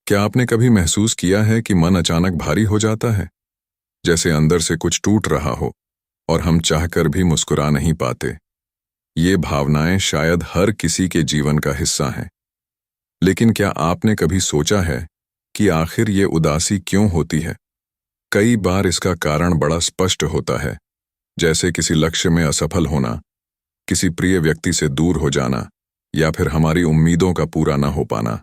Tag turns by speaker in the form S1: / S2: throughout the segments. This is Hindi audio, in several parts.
S1: क्या आपने कभी महसूस किया है कि मन अचानक भारी हो जाता है, जैसे अंदर से कुछ टूट रहा हो और हम चाहकर भी मुस्कुरा नहीं पाते? ये भावनाएं शायद हर किसी के जीवन का हिस्सा हैं। लेकिन क्या आपने कभी सोचा है कि आखिर ये उदासी क्यों होती है? कई बार इसका कारण बड़ा स्पष्ट होता है, जैसे किसी लक्ष्य में असफल होना, किसी प्रिय व्यक्ति से दूर हो जाना, या फिर हमारी उम्मीदों का पूरा न हो पाना।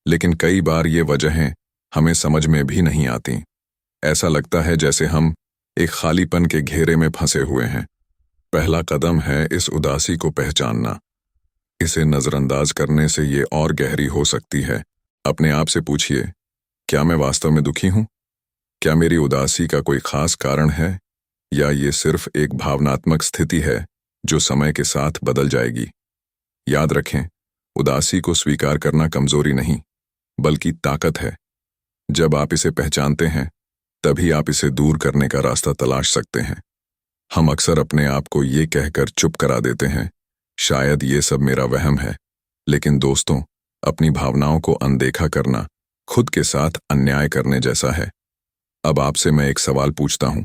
S1: लेकिन कई बार ये वजहें हमें समझ में भी नहीं आती। ऐसा लगता है जैसे हम एक खालीपन के घेरे में फंसे हुए हैं। पहला कदम है इस उदासी को पहचानना। इसे नजरअंदाज करने से ये और गहरी हो सकती है। अपने आप से पूछिए, क्या मैं वास्तव में दुखी हूं? क्या मेरी उदासी का कोई खास कारण है, या ये सिर्फ एक भावनात्मक स्थिति है जो समय के साथ बदल जाएगी? याद रखें, उदासी को स्वीकार करना कमजोरी नहीं, बल्कि ताकत है। जब आप इसे पहचानते हैं, तभी आप इसे दूर करने का रास्ता तलाश सकते हैं। हम अक्सर अपने आप को ये कहकर चुप करा देते हैं, शायद ये सब मेरा वहम है। लेकिन दोस्तों, अपनी भावनाओं को अनदेखा करना खुद के साथ अन्याय करने जैसा है। अब आपसे मैं एक सवाल पूछता हूं,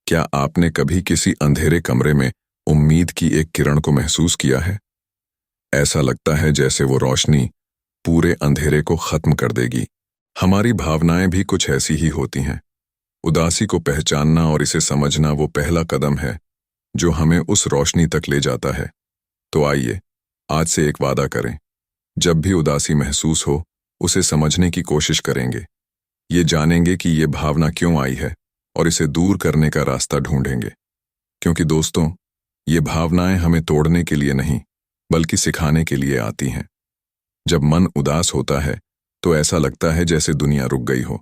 S1: क्या आपने कभी किसी अंधेरे कमरे में उम्मीद की एक किरण को महसूस किया है? ऐसा लगता है जैसे वो रोशनी पूरे अंधेरे को खत्म कर देगी। हमारी भावनाएं भी कुछ ऐसी ही होती हैं। उदासी को पहचानना और इसे समझना वो पहला कदम है जो हमें उस रोशनी तक ले जाता है। तो आइए, आज से एक वादा करें, जब भी उदासी महसूस हो, उसे समझने की कोशिश करेंगे। ये जानेंगे कि ये भावना क्यों आई है और इसे दूर करने का रास्ता ढूंढेंगे। क्योंकि दोस्तों, ये भावनाएं हमें तोड़ने के लिए नहीं, बल्कि सिखाने के लिए आती हैं। जब मन उदास होता है तो ऐसा लगता है जैसे दुनिया रुक गई हो।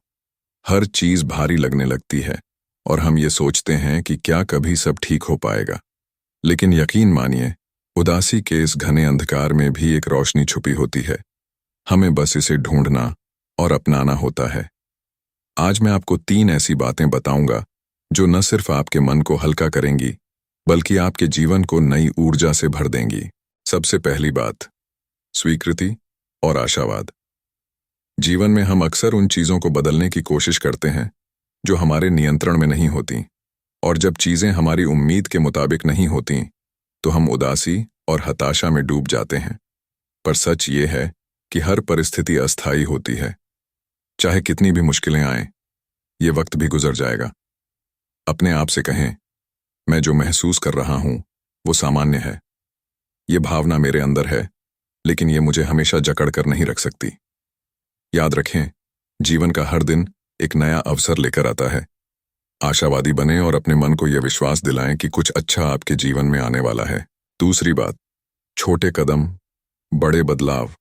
S1: हर चीज भारी लगने लगती है और हम ये सोचते हैं कि क्या कभी सब ठीक हो पाएगा। लेकिन यकीन मानिए, उदासी के इस घने अंधकार में भी एक रोशनी छुपी होती है। हमें बस इसे ढूंढना और अपनाना होता है। आज मैं आपको 3 ऐसी बातें बताऊंगा जो न सिर्फ आपके मन को हल्का करेंगी, बल्कि आपके जीवन को नई ऊर्जा से भर देंगी। सबसे पहली बात, स्वीकृति और आशावाद। जीवन में हम अक्सर उन चीजों को बदलने की कोशिश करते हैं जो हमारे नियंत्रण में नहीं होती, और जब चीजें हमारी उम्मीद के मुताबिक नहीं होती तो हम उदासी और हताशा में डूब जाते हैं। पर सच ये है कि हर परिस्थिति अस्थायी होती है। चाहे कितनी भी मुश्किलें आएं, ये वक्त भी गुजर जाएगा। अपने आप से कहें, मैं जो महसूस कर रहा हूं वो सामान्य है। ये भावना मेरे अंदर है, लेकिन ये मुझे हमेशा जकड़ कर नहीं रख सकती। याद रखें, जीवन का हर दिन एक नया अवसर लेकर आता है। आशावादी बनें और अपने मन को यह विश्वास दिलाएं कि कुछ अच्छा आपके जीवन में आने वाला है। दूसरी बात, छोटे कदम, बड़े बदलाव।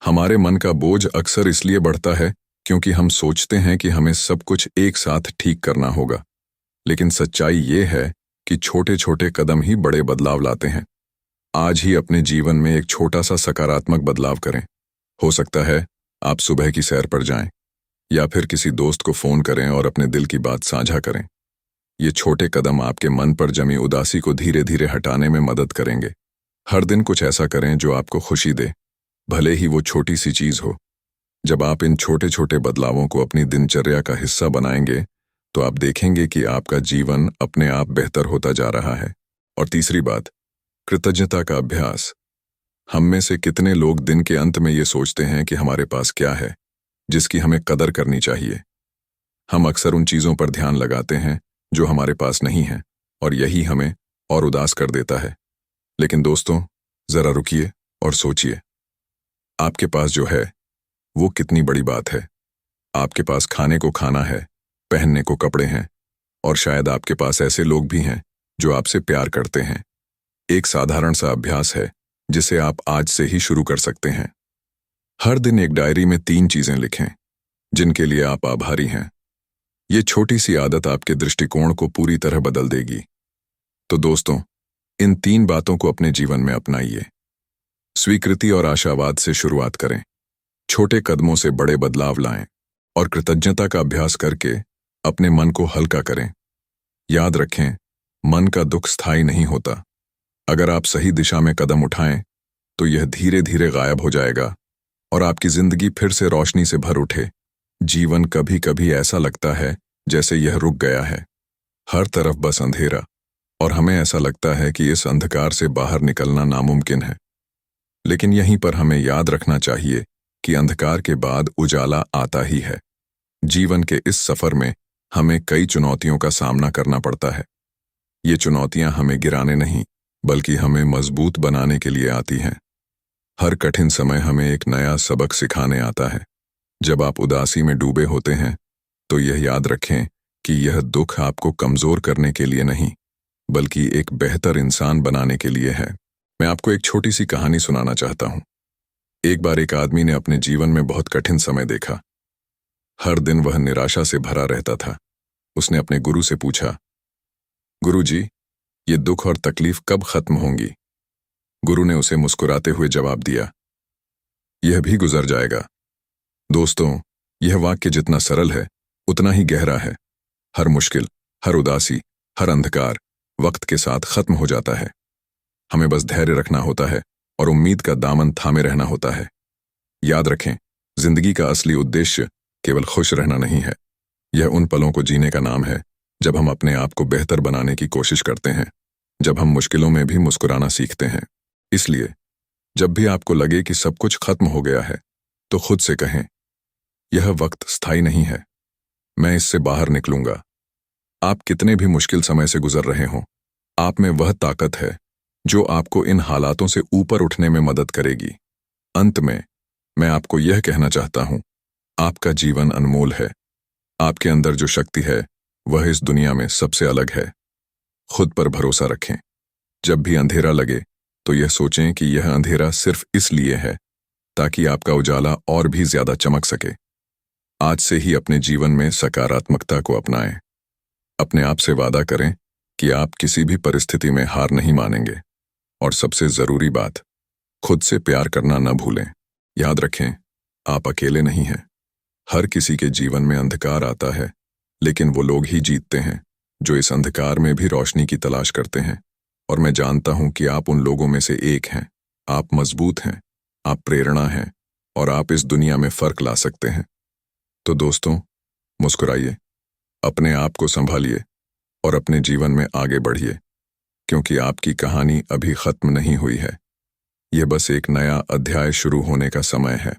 S1: हमारे मन का बोझ अक्सर इसलिए बढ़ता है क्योंकि हम सोचते हैं कि हमें सब कुछ एक साथ ठीक करना होगा। लेकिन सच्चाई ये है कि छोटे छोटे कदम ही बड़े बदलाव लाते हैं। आज ही अपने जीवन में एक छोटा सा सकारात्मक बदलाव करें। हो सकता है आप सुबह की सैर पर जाएं, या फिर किसी दोस्त को फोन करें और अपने दिल की बात साझा करें। ये छोटे कदम आपके मन पर जमी उदासी को धीरे धीरे हटाने में मदद करेंगे। हर दिन कुछ ऐसा करें जो आपको खुशी दे, भले ही वो छोटी सी चीज हो। जब आप इन छोटे छोटे बदलावों को अपनी दिनचर्या का हिस्सा बनाएंगे, तो आप देखेंगे कि आपका जीवन अपने आप बेहतर होता जा रहा है। और तीसरी बात, कृतज्ञता का अभ्यास। हम में से कितने लोग दिन के अंत में ये सोचते हैं कि हमारे पास क्या है जिसकी हमें कदर करनी चाहिए। हम अक्सर उन चीजों पर ध्यान लगाते हैं जो हमारे पास नहीं है, और यही हमें और उदास कर देता है। लेकिन दोस्तों, जरा रुकिए और सोचिए, आपके पास जो है वो कितनी बड़ी बात है। आपके पास खाने को खाना है, पहनने को कपड़े हैं, और शायद आपके पास ऐसे लोग भी हैं जो आपसे प्यार करते हैं। एक साधारण सा अभ्यास है जिसे आप आज से ही शुरू कर सकते हैं। हर दिन एक डायरी में 3 चीजें लिखें जिनके लिए आप आभारी हैं। ये छोटी सी आदत आपके दृष्टिकोण को पूरी तरह बदल देगी। तो दोस्तों, इन 3 बातों को अपने जीवन में अपनाइए। स्वीकृति और आशावाद से शुरुआत करें, छोटे कदमों से बड़े बदलाव लाएं, और कृतज्ञता का अभ्यास करके अपने मन को हल्का करें। याद रखें, मन का दुख स्थायी नहीं होता। अगर आप सही दिशा में कदम उठाएं, तो यह धीरे धीरे गायब हो जाएगा और आपकी जिंदगी फिर से रोशनी से भर उठे। जीवन कभी कभी ऐसा लगता है जैसे यह रुक गया है, हर तरफ बस अंधेरा, और हमें ऐसा लगता है कि इस अंधकार से बाहर निकलना नामुमकिन है। लेकिन यहीं पर हमें याद रखना चाहिए कि अंधकार के बाद उजाला आता ही है। जीवन के इस सफर में हमें कई चुनौतियों का सामना करना पड़ता है। ये चुनौतियां हमें गिराने नहीं, बल्कि हमें मजबूत बनाने के लिए आती हैं। हर कठिन समय हमें एक नया सबक सिखाने आता है। जब आप उदासी में डूबे होते हैं, तो यह याद रखें कि यह दुख आपको कमजोर करने के लिए नहीं, बल्कि एक बेहतर इंसान बनाने के लिए है। मैं आपको एक छोटी सी कहानी सुनाना चाहता हूं। एक बार एक आदमी ने अपने जीवन में बहुत कठिन समय देखा। हर दिन वह निराशा से भरा रहता था। उसने अपने गुरु से पूछा, गुरुजी, ये दुख और तकलीफ कब खत्म होंगी? गुरु ने उसे मुस्कुराते हुए जवाब दिया, यह भी गुजर जाएगा। दोस्तों, यह वाक्य जितना सरल है, उतना ही गहरा है। हर मुश्किल, हर उदासी, हर अंधकार वक्त के साथ खत्म हो जाता है। हमें बस धैर्य रखना होता है और उम्मीद का दामन थामे रहना होता है। याद रखें, जिंदगी का असली उद्देश्य केवल खुश रहना नहीं है। यह उन पलों को जीने का नाम है जब हम अपने आप को बेहतर बनाने की कोशिश करते हैं, जब हम मुश्किलों में भी मुस्कुराना सीखते हैं। इसलिए जब भी आपको लगे कि सब कुछ खत्म हो गया है, तो खुद से कहें, यह वक्त स्थायी नहीं है, मैं इससे बाहर निकलूंगा। आप कितने भी मुश्किल समय से गुजर रहे हों, आप में वह ताकत है जो आपको इन हालातों से ऊपर उठने में मदद करेगी। अंत में मैं आपको यह कहना चाहता हूं, आपका जीवन अनमोल है। आपके अंदर जो शक्ति है, वह इस दुनिया में सबसे अलग है। खुद पर भरोसा रखें। जब भी अंधेरा लगे, तो यह सोचें कि यह अंधेरा सिर्फ इसलिए है ताकि आपका उजाला और भी ज्यादा चमक सके। आज से ही अपने जीवन में सकारात्मकता को अपनाएं। अपने आप से वादा करें कि आप किसी भी परिस्थिति में हार नहीं मानेंगे। और सबसे जरूरी बात, खुद से प्यार करना न भूलें। याद रखें, आप अकेले नहीं हैं। हर किसी के जीवन में अंधकार आता है, लेकिन वो लोग ही जीतते हैं जो इस अंधकार में भी रोशनी की तलाश करते हैं। और मैं जानता हूं कि आप उन लोगों में से एक हैं। आप मजबूत हैं, आप प्रेरणा हैं, और आप इस दुनिया में फर्क ला सकते हैं। तो दोस्तों, मुस्कुराइए, अपने आप को संभालिए और अपने जीवन में आगे बढ़िए, क्योंकि आपकी कहानी अभी खत्म नहीं हुई है। यह बस एक नया अध्याय शुरू होने का समय है।